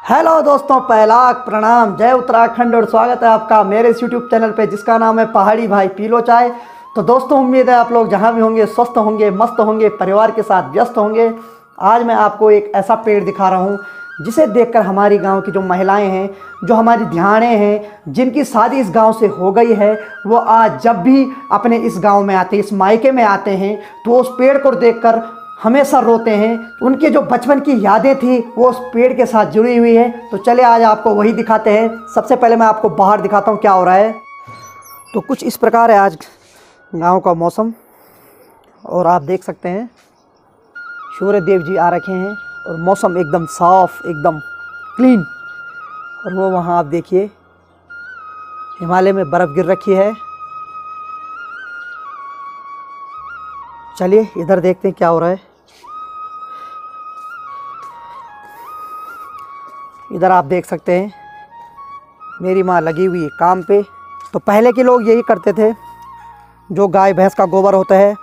Hello दोस्तों, पहलाक प्रणाम, जय उत्तराखंड और स्वागत है आपका मेरे इस यूट्यूब चैनल पे जिसका नाम है पहाड़ी भाई पी लो चाय। तो दोस्तों, उम्मीद है आप लोग जहाँ भी होंगे स्वस्थ होंगे, मस्त होंगे, परिवार के साथ व्यस्त होंगे। आज मैं आपको एक ऐसा पेड़ दिखा रहा हूँ जिसे देखकर हमारी गांव की जो महिलाएं हैं, जो हमारी ध्यानें हैं, जिनकी शादी इस गांव से हो गई है, वो आज जब भी अपने इस गांव में आते हैं, इस मायके में आते हैं, तो उस पेड़ को देखकर हमेशा रोते हैं। उनके जो बचपन की यादें थी वो उस पेड़ के साथ जुड़ी हुई है। तो चले आज आपको वही दिखाते हैं। सबसे पहले मैं आपको बाहर दिखाता हूँ क्या हो रहा है। तो कुछ इस प्रकार है आज गांव का मौसम, और आप देख सकते हैं सूर्य देव जी आ रखे हैं और मौसम एकदम साफ, एकदम क्लीन। और वो वहाँ आप देखिए हिमालय में बर्फ़ गिर रखी है। चलिए इधर देखते हैं क्या हो रहा है। इधर आप देख सकते हैं मेरी माँ लगी हुई है काम पे। तो पहले के लोग यही करते थे, जो गाय भैंस का गोबर होता है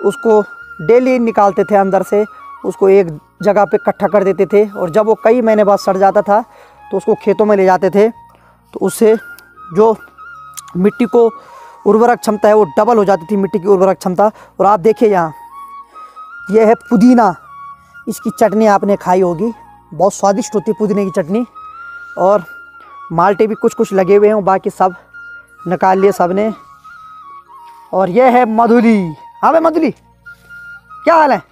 उसको डेली निकालते थे अंदर से, उसको एक जगह पे इकट्ठा कर देते थे, और जब वो कई महीने बाद सड़ जाता था तो उसको खेतों में ले जाते थे। तो उससे जो मिट्टी को उर्वरक क्षमता है वो डबल हो जाती थी, मिट्टी की उर्वरक क्षमता। और आप देखिए यहाँ ये है पुदीना, इसकी चटनी आपने खाई होगी, बहुत स्वादिष्ट होती है पुदीने की चटनी। और माल्टे भी कुछ कुछ लगे हुए हैं, बाकी सब निकाल लिए सब ने। और ये है मधुली। हाँ भाई मधुली, क्या हाल है?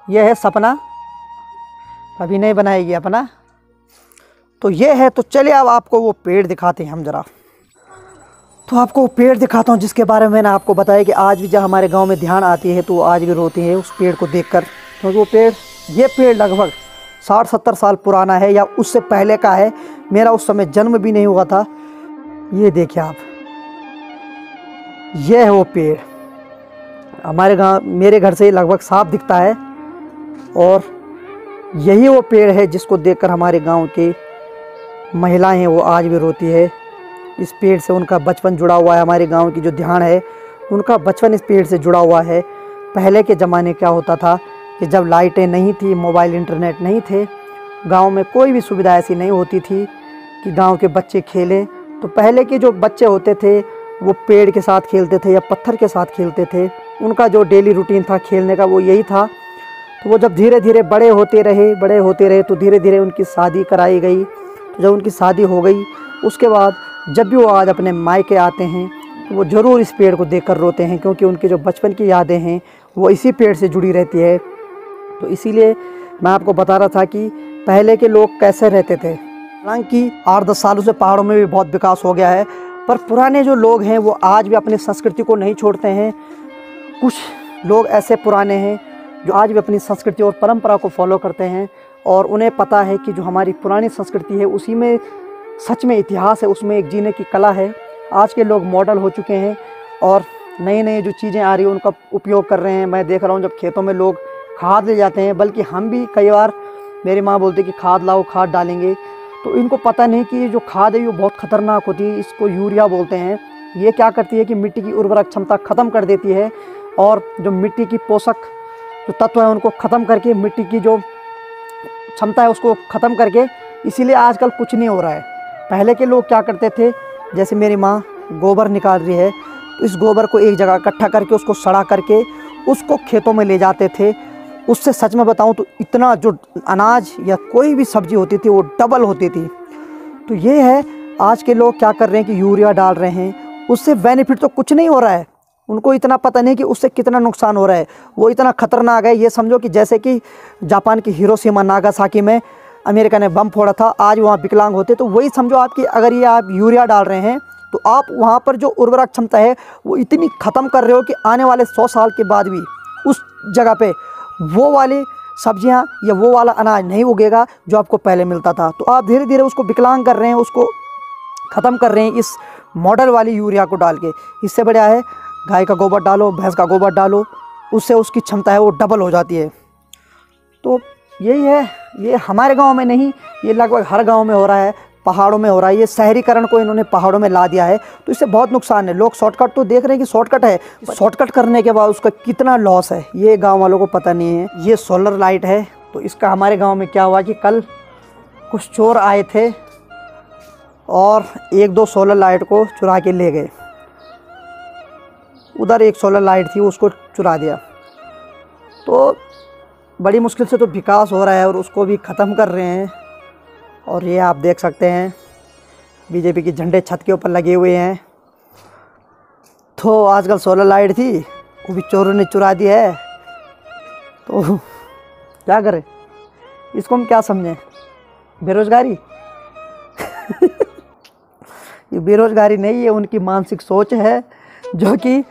यह है सपना, अभी नहीं बनाएगी अपना। तो ये है। तो चलिए अब आपको वो पेड़ दिखाते हैं हम ज़रा। तो आपको पेड़ दिखाता हूँ जिसके बारे में मैंने आपको बताया कि आज भी जब हमारे गांव में ध्यान आती है तो वो आज भी रोती है उस पेड़ को देखकर, क्योंकि वो पेड़, ये पेड़ लगभग 60-70 साल पुराना है या उससे पहले का है। मेरा उस समय जन्म भी नहीं हुआ था। ये देखिए आप, ये है वो पेड़। हमारे गांव, मेरे घर से लगभग साफ दिखता है। और यही वो पेड़ है जिसको देखकर हमारे गाँव की महिलाएँ हैं वो आज भी रोती है। इस पेड़ से उनका बचपन जुड़ा हुआ है। हमारे गांव की जो ध्यान है उनका बचपन इस पेड़ से जुड़ा हुआ है। पहले के ज़माने क्या होता था कि जब लाइटें नहीं थी, मोबाइल इंटरनेट नहीं थे, गांव में कोई भी सुविधा ऐसी नहीं होती थी कि गांव के बच्चे खेलें। तो पहले के जो बच्चे होते थे वो पेड़ के साथ खेलते थे या पत्थर के साथ खेलते थे। उनका जो डेली रूटीन था खेलने का वो यही था। तो वो जब धीरे धीरे बड़े होते रहे तो धीरे धीरे उनकी शादी कराई गई। तो जब उनकी शादी हो गई उसके बाद जब भी वो आज अपने मायके आते हैं तो वो ज़रूर इस पेड़ को देखकर रोते हैं, क्योंकि उनकी जो बचपन की यादें हैं वो इसी पेड़ से जुड़ी रहती है। तो इसीलिए मैं आपको बता रहा था कि पहले के लोग कैसे रहते थे। हालांकि 8-10 सालों से पहाड़ों में भी बहुत विकास हो गया है, पर पुराने जो लोग हैं वो आज भी अपनी संस्कृति को नहीं छोड़ते हैं। कुछ लोग ऐसे पुराने हैं जो आज भी अपनी संस्कृति और परंपरा को फॉलो करते हैं, और उन्हें पता है कि जो हमारी पुरानी संस्कृति है उसी में सच में इतिहास है, उसमें एक जीने की कला है। आज के लोग मॉडल हो चुके हैं और नई नई जो चीज़ें आ रही हैं उनका उपयोग कर रहे हैं। मैं देख रहा हूँ जब खेतों में लोग खाद ले जाते हैं, बल्कि हम भी कई बार, मेरी माँ बोलती कि खाद लाओ, खाद डालेंगे। तो इनको पता नहीं कि ये जो खाद है वो बहुत ख़तरनाक होती है, इसको यूरिया बोलते हैं। ये क्या करती है कि मिट्टी की उर्वरक क्षमता ख़त्म कर देती है, और जो मिट्टी की पोषक जो तत्व है उनको ख़त्म करके, मिट्टी की जो क्षमता है उसको ख़त्म करके, इसीलिए आजकल कुछ नहीं हो रहा है। पहले के लोग क्या करते थे, जैसे मेरी माँ गोबर निकाल रही है तो इस गोबर को एक जगह इकट्ठा करके उसको सड़ा करके उसको खेतों में ले जाते थे। उससे सच में बताऊं तो इतना जो अनाज या कोई भी सब्ज़ी होती थी वो डबल होती थी। तो ये है, आज के लोग क्या कर रहे हैं कि यूरिया डाल रहे हैं, उससे बेनिफिट तो कुछ नहीं हो रहा है। उनको इतना पता नहीं कि उससे कितना नुकसान हो रहा है। वो इतना खतरनाक है, ये समझो कि जैसे कि जापान की हिरोशिमा नागासाकी में अमेरिका ने बम फोड़ा था, आज वहाँ विकलांग होते। तो वही समझो आपकी, अगर ये आप यूरिया डाल रहे हैं तो आप वहाँ पर जो उर्वरक क्षमता है वो इतनी ख़त्म कर रहे हो कि आने वाले 100 साल के बाद भी उस जगह पे वो वाली सब्जियाँ या वो वाला अनाज नहीं उगेगा जो आपको पहले मिलता था। तो आप धीरे धीरे उसको विकलांग कर रहे हैं, उसको ख़त्म कर रहे हैं इस मॉडल वाली यूरिया को डाल के। इससे बढ़िया है गाय का गोबर डालो, भैंस का गोबर डालो, उससे उसकी क्षमता है वो डबल हो जाती है। तो यही है, ये हमारे गांव में नहीं, ये लगभग हर गांव में हो रहा है, पहाड़ों में हो रहा है। ये शहरीकरण को इन्होंने पहाड़ों में ला दिया है, तो इससे बहुत नुकसान है। लोग शॉर्टकट तो देख रहे हैं कि शॉर्टकट है, शॉर्टकट करने के बाद उसका कितना लॉस है ये गांव वालों को पता नहीं है। ये सोलर लाइट है, तो इसका हमारे गांव में क्या हुआ कि कल कुछ चोर आए थे और एक दो सोलर लाइट को चुरा के ले गए। उधर एक सोलर लाइट थी, उसको चुरा दिया। तो बड़ी मुश्किल से तो विकास हो रहा है और उसको भी ख़त्म कर रहे हैं। और ये आप देख सकते हैं बीजेपी के झंडे छत के ऊपर लगे हुए हैं। तो आजकल सोलर लाइट थी, वो भी चोरों ने चुरा दी है। तो क्या करें, इसको हम क्या समझें? बेरोज़गारी? ये बेरोज़गारी नहीं है, उनकी मानसिक सोच है जो कि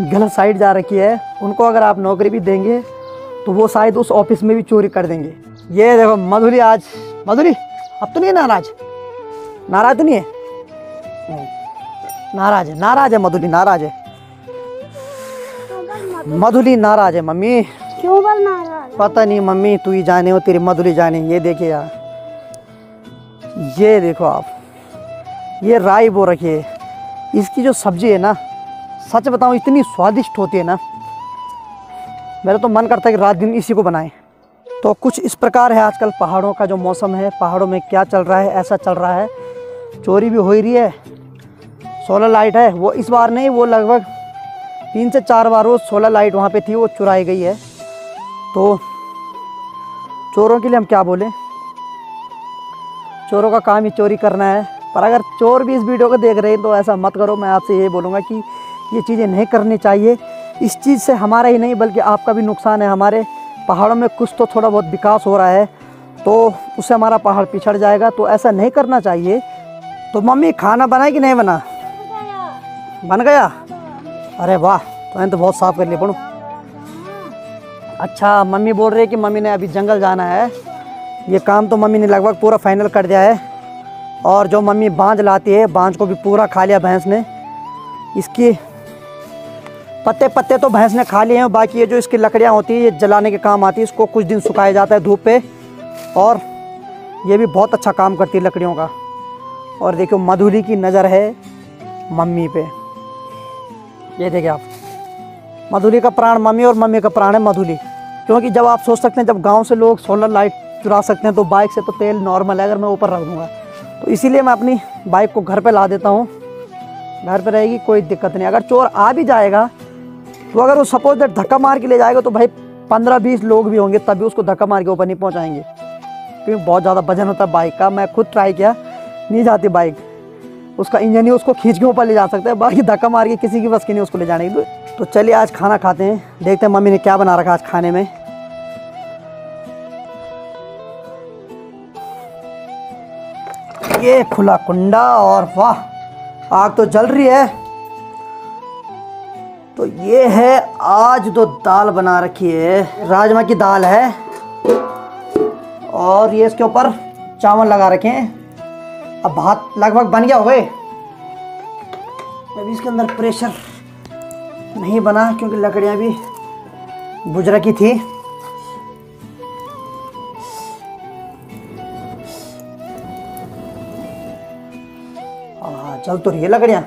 गलत साइड जा रखी है। उनको अगर आप नौकरी भी देंगे तो वो शायद उस ऑफिस में भी चोरी कर देंगे। ये देखो मधुली, आज मधुली अब तो नहीं है नाराज? नाराज तो नहीं है? नाराज है, नाराज है मधुली, नाराज है मधुली, नाराज है मम्मी। क्यों बोल नाराज? पता नहीं मम्मी, तू ही जाने, हो तेरी मधुली जाने। ये देखिए यार, ये देखो आप, ये राई बो रखी है। इसकी जो सब्जी है ना, सच बताऊं इतनी स्वादिष्ट होती है ना, मेरा तो मन करता है कि रात दिन इसी को बनाएं। तो कुछ इस प्रकार है आजकल पहाड़ों का जो मौसम है। पहाड़ों में क्या चल रहा है, ऐसा चल रहा है, चोरी भी हो ही रही है। सोलर लाइट है, वो इस बार नहीं, वो लगभग 3 से 4 बार वो सोलर लाइट वहाँ पे थी, वो चुराई गई है। तो चोरों के लिए हम क्या बोलें, चोरों का काम ही चोरी करना है। पर अगर चोर भी इस वीडियो को देख रहे हैं तो ऐसा मत करो। मैं आपसे ये बोलूँगा कि ये चीज़ें नहीं करनी चाहिए। इस चीज़ से हमारा ही नहीं बल्कि आपका भी नुकसान है। हमारे पहाड़ों में कुछ तो थोड़ा बहुत विकास हो रहा है, तो उससे हमारा पहाड़ पिछड़ जाएगा। तो ऐसा नहीं करना चाहिए। तो मम्मी खाना बनाए कि नहीं बना? बन गया? अरे वाह, तो मैंने तो बहुत साफ कर लिया। पढ़ो। अच्छा, मम्मी बोल रही है कि मम्मी ने अभी जंगल जाना है। ये काम तो मम्मी ने लगभग पूरा फाइनल कर दिया है। और जो मम्मी बांज लाती है, बांज को भी पूरा खा लिया भैंस ने। इसकी पत्ते पत्ते तो भैंस ने खा लिए हैं, बाकी ये जो इसकी लकड़ियाँ होती है ये जलाने के काम आती है। इसको कुछ दिन सुखाया जाता है धूप पे, और ये भी बहुत अच्छा काम करती है लकड़ियों का। और देखो मधुली की नज़र है मम्मी पे। ये देखिए आप, मधुली का प्राण मम्मी और मम्मी का प्राण है मधुली। क्योंकि जब आप सोच सकते हैं, जब गांव से लोग सोलर लाइट चुरा सकते हैं, तो बाइक से तो तेल नॉर्मल है, अगर मैं ऊपर रख दूँगा तो इसीलिए मैं अपनी बाइक को घर पे ला देता हूँ। घर पे रहेगी, कोई दिक्कत नहीं। अगर चोर आ भी जाएगा तो अगर वो सपोज दैट धक्का मार के ले जाएगा तो भाई 15-20 लोग भी होंगे तब भी उसको धक्का मार के ऊपर नहीं पहुँचाएंगे, क्योंकि बहुत ज़्यादा वजन होता है बाइक का। मैं खुद ट्राई किया, नहीं जाती बाइक, उसका इंजन ही उसको खींच के ऊपर ले जा सकता है, बाकी धक्का मार के किसी की बस की नहीं उसको ले जाने की। तो चलिए आज खाना खाते हैं, देखते हैं मम्मी ने क्या बना रखा आज खाने में। ये खुला कुंडा, और वाह आग तो जल रही है। तो ये है आज जो दाल बना रखी है, राजमा की दाल है, और ये इसके ऊपर चावल लगा रखे हैं। अब भात लगभग बन गया होगा। अभी इसके अंदर प्रेशर नहीं बना क्योंकि लकड़ियाँ भी बुझ रखी थी। चल तो रही है लकड़ियाँ।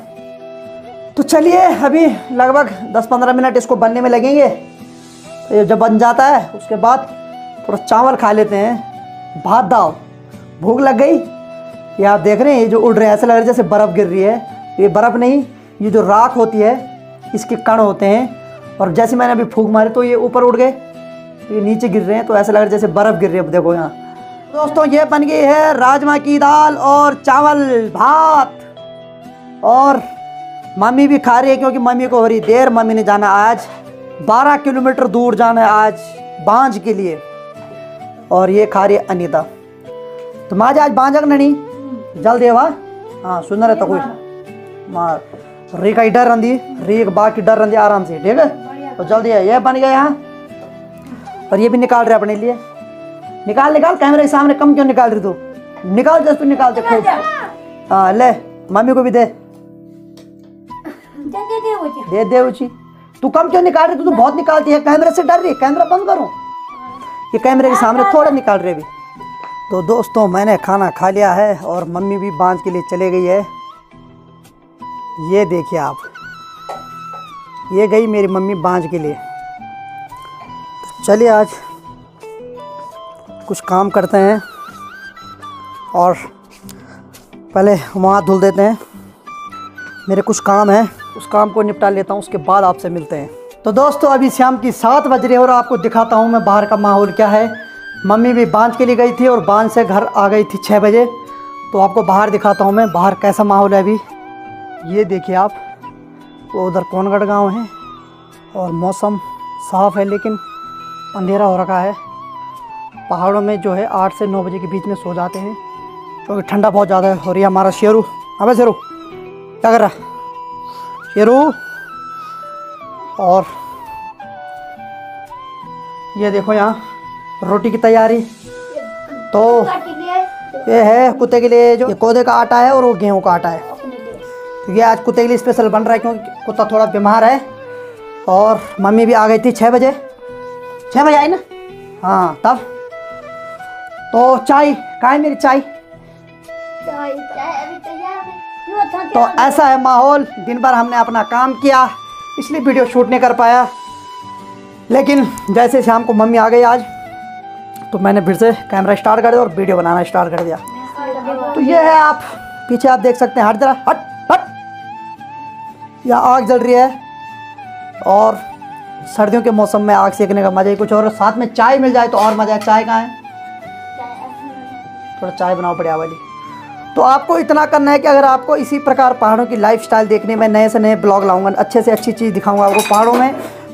तो चलिए अभी लगभग 10-15 मिनट इसको बनने में लगेंगे। तो ये जब बन जाता है उसके बाद थोड़ा चावल खा लेते हैं। भात दाल, भूख लग गई। ये आप देख रहे हैं, ये जो उड़ रहा है ऐसा लग रहा है जैसे बर्फ़ गिर रही है। ये बर्फ़ नहीं, ये जो राख होती है इसके कण होते हैं, और जैसे मैंने अभी फूंक मारी तो ये ऊपर उड़ गए, ये नीचे गिर रहे हैं, तो ऐसा लग रहा है जैसे बर्फ़ गिर रही है। देखो यहाँ दोस्तों, ये बन गई है राजमा की दाल और चावल भात। और मम्मी भी खा रही है क्योंकि मम्मी को हो रही देर। मम्मी ने जाना आज 12 किलोमीटर दूर जाना है आज बांझ के लिए, और ये खा रही है अनीता। तो माँ आज बांझक नहीं जल्दी है वाह। हाँ सुन रहे तो कोई माँ री का डर रंदी, री बाकी डर रंदी आराम से, ठीक है। तो जल्दी है, ये बन गया यहाँ। और ये भी निकाल रहे अपने लिए। निकाल निकाल, कैमरे के सामने कम क्यों निकाल रही तू? निकाल जस्ट, तू निकाल दे खूब। हाँ ले, मम्मी को भी दे दे दे उची। तू कम क्यों निकाल रही? तू बहुत निकालती है, कैमरे से डर रही है। कैमरा बंद करूं? ये कैमरे के सामने थोड़ा निकाल रहे अभी। तो दोस्तों मैंने खाना खा लिया है और मम्मी भी बांझ के लिए चले गई है। ये देखिए आप, ये गई मेरी मम्मी बांझ के लिए। चलिए आज कुछ काम करते हैं। और पहले हम हाथ धुल देते हैं। मेरे कुछ काम है, उस काम को निपटा लेता हूँ, उसके बाद आपसे मिलते हैं। तो दोस्तों अभी शाम की 7 बज रही है और आपको दिखाता हूँ मैं बाहर का माहौल क्या है। मम्मी भी बांध के लिए गई थी और बांध से घर आ गई थी 6 बजे। तो आपको बाहर दिखाता हूँ मैं बाहर कैसा माहौल है अभी। ये देखिए आप, वो उधर कोनगढ़ गांव है और मौसम साफ़ है लेकिन अंधेरा हो रखा है। पहाड़ों में जो है 8 से 9 बजे के बीच में सो जाते हैं क्योंकि ठंडा बहुत ज़्यादा है। और ये हमारा शेरू, अबे शेरू क्या कर रहा है शेरू। और ये देखो यहाँ रोटी की तैयारी। तो ये है कुत्ते के लिए, जो ये कोदे का आटा है और वो गेहूँ का आटा है। तो ये आज कुत्ते के लिए स्पेशल बन रहा है क्योंकि कुत्ता थोड़ा बीमार है। और मम्मी भी आ गई थी 6 बजे। 6 बजे आई ना, हाँ तब। तो चाय कहाँ है मेरी चाय? तो ऐसा है माहौल। दिन भर हमने अपना काम किया इसलिए वीडियो शूट नहीं कर पाया, लेकिन जैसे शाम को मम्मी आ गई आज तो मैंने फिर से कैमरा स्टार्ट कर दिया और वीडियो बनाना स्टार्ट कर दिया। तो ये है, आप पीछे आप देख सकते हैं, हट जरा हट हट, यहाँ आग जल रही है। और सर्दियों के मौसम में आग सेकने का मज़ा ही कुछ और, साथ में चाय मिल जाए तो और मज़ा है। चाय कहाँ है? थोड़ा चाय बनाओ बढ़िया वाली। तो आपको इतना करना है कि अगर आपको इसी प्रकार पहाड़ों की लाइफस्टाइल देखने में नए से नए ब्लॉग लाऊंगा, अच्छे से अच्छी चीज़ दिखाऊंगा आपको।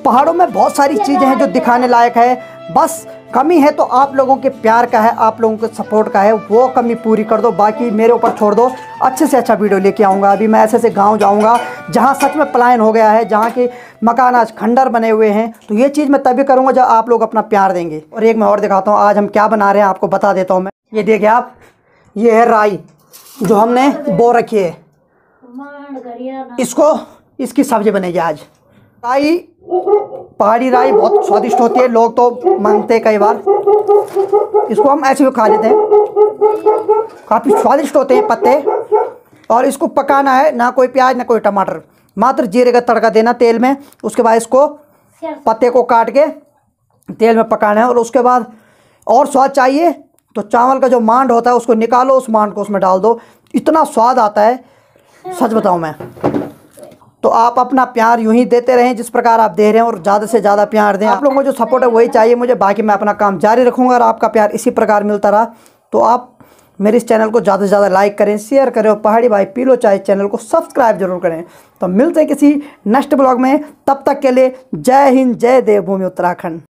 पहाड़ों में बहुत सारी चीज़ें हैं जो दिखाने लायक है। बस कमी है तो आप लोगों के प्यार का है, आप लोगों के सपोर्ट का है। वो कमी पूरी कर दो, बाकी मेरे ऊपर छोड़ दो। अच्छे से अच्छा वीडियो लेके आऊँगा। अभी मैं ऐसे गाँव जाऊँगा जहाँ सच में पलायन हो गया है, जहाँ के मकान आज खंडर बने हुए हैं। तो ये चीज़ मैं तभी करूँगा जब आप लोग अपना प्यार देंगे। और एक मैं और दिखाता हूँ आज हम क्या बना रहे हैं, आपको बता देता हूँ मैं। ये देखिए आप, ये है राई जो हमने बो रखी है, इसकी सब्जी बनेगी आज। राई, पहाड़ी राई बहुत स्वादिष्ट होती है, लोग तो मांगते हैं कई बार। इसको हम ऐसे भी खा लेते हैं, काफ़ी स्वादिष्ट होते हैं पत्ते। और इसको पकाना है, ना कोई प्याज ना कोई टमाटर, मात्र जीरे का तड़का देना तेल में। उसके बाद इसको पत्ते को काट के तेल में पकाना है। और उसके बाद और स्वाद चाहिए तो चावल का जो मांड होता है उसको निकालो, उस मांड को उसमें डाल दो, इतना स्वाद आता है सच बताऊं मैं। तो आप अपना प्यार यूं ही देते रहें जिस प्रकार आप दे रहे हैं, और ज़्यादा से ज़्यादा प्यार दें। आप लोगों को जो सपोर्ट है वही चाहिए मुझे, बाकी मैं अपना काम जारी रखूँगा। और आपका प्यार इसी प्रकार मिलता रहा तो आप मेरे इस चैनल को ज़्यादा से ज़्यादा लाइक करें, शेयर करें, और पहाड़ी भाई पी लो चाय चैनल को सब्सक्राइब जरूर करें। तो मिलते हैं किसी नेक्स्ट ब्लॉग में, तब तक के लिए जय हिंद, जय देवभूमि उत्तराखंड।